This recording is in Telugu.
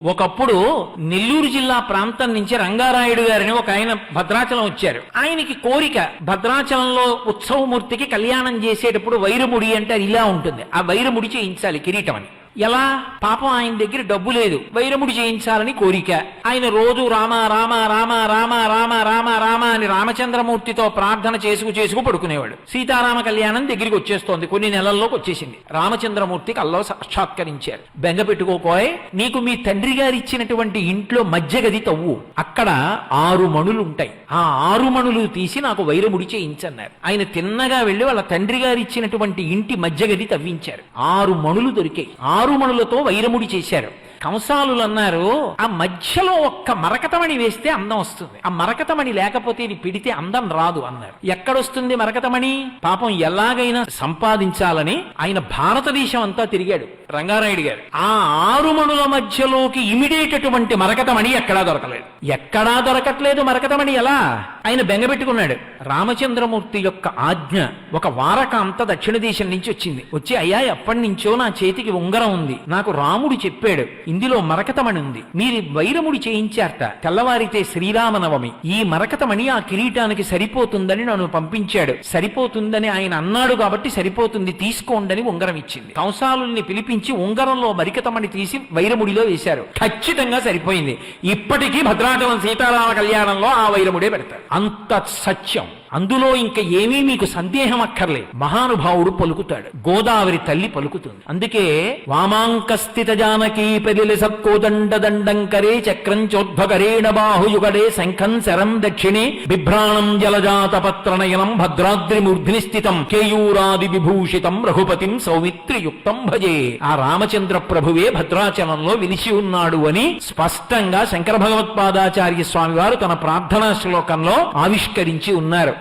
ఒకప్పుడు నెల్లూరు జిల్లా ప్రాంతం నుంచి రంగారాయుడు గారిని ఒక ఆయన భద్రాచలం వచ్చారు. ఆయనకి కోరిక, భద్రాచలంలో ఉత్సవమూర్తికి కళ్యాణం చేసేటప్పుడు వైరముడి అంటే అది ఇలా ఉంటుంది, ఆ వైరముడి చేయించాలి కిరీటం అని. ఎలా? పాపం ఆయన దగ్గర డబ్బు లేదు, వైరముడి చేయించాలని కోరిక. ఆయన రోజు రామ రామ రామ రామ రామ రామ రామ అని రామచంద్రమూర్తితో ప్రార్థన చేసుకు పడుకునేవాడు. సీతారామ కళ్యాణం దగ్గరికి వచ్చేస్తోంది, కొన్ని నెలల్లోకి వచ్చేసింది. రామచంద్రమూర్తి కల్లో సాక్షాత్కరించారు. బెంగ పెట్టుకోపోయి, నీకు మీ తండ్రి గారు ఇచ్చినటువంటి ఇంట్లో మధ్య గది తవ్వు, అక్కడ 6 మణులు ఉంటాయి, ఆ 6 మణులు తీసి నాకు వైరముడి చేయించన్నారు. ఆయన తిన్నగా వెళ్లి వాళ్ళ తండ్రి గారు ఇచ్చినటువంటి ఇంటి మధ్య గది తవ్వించారు. 6 మణులు దొరికాయి. 6 మణులతో వైరముడి చేశారు. కంసాలులు అన్నారు, ఆ మధ్యలో ఒక్క మరకతమణి వేస్తే అందం వస్తుంది, ఆ మరకతమణి లేకపోతే ఇది పిడితే అందం రాదు అన్నారు. ఎక్కడొస్తుంది మరకతమణి? పాపం ఎలాగైనా సంపాదించాలని ఆయన భారతదేశం అంతా తిరిగాడు రంగారాయుడు గారు. ఆ 6 మణుల మధ్యలోకి ఇమిడేటటువంటి మరకతమణి ఎక్కడా దొరకలేదు. ఎక్కడా దొరకట్లేదు మరకతమణి. ఎలా? ఆయన బెంగపెట్టుకున్నాడు. రామచంద్రమూర్తి యొక్క ఆజ్ఞ, ఒక వారకాంత దక్షిణ దేశం నుంచి వచ్చింది. వచ్చి, అయ్యా ఎప్పటి నుంచో నా చేతికి ఉంగరం ఉంది, నాకు రాముడు చెప్పాడు ఇందులో మరకతమణి ఉంది, మీరు వైరముడి చేయించారట, తెల్లవారితే శ్రీరామనవమి, ఈ మరకతమణి ఆ కిరీటానికి సరిపోతుందని నన్ను పంపించాడు. సరిపోతుందని ఆయన అన్నాడు కాబట్టి సరిపోతుంది, తీసుకోండని ఉంగరం ఇచ్చింది. కంసాలుల్ని పిలిపించి ఉంగరంలో మరకతమణి తీసి వైరముడిలో వేశారు. ఖచ్చితంగా సరిపోయింది. ఇప్పటికీ భద్రాచలం సీతారామ కళ్యాణంలో ఆ వైరముడే పెడతారు. అంత సత్యం. అందులో ఇంకా ఏమీ మీకు సందేహం అక్కర్లేదు. మహానుభావుడు పలుకుతాడు, గోదావరి తల్లి పలుకుతుంది. అందుకే వామాంకస్థిత జానకీ పెరిలి సత్కోదండ దండంకరే చక్రం చోద్భకరేణ బాహుయుగడే శంఖం శరం దక్షిణే బిభ్రాణం జలజాత పత్రనయనం భద్రాద్రి మూర్ధిని స్థితం కేయూరాది విభూషితం రఘుపతిం సౌమిత్రియుక్తం భజే. ఆ రామచంద్ర ప్రభువే భద్రాచలంలో విలిసి ఉన్నాడు అని స్పష్టంగా శంకర భగవత్పాదాచార్య స్వామి వారు తన ప్రార్థనా శ్లోకంలో ఆవిష్కరించి ఉన్నారు.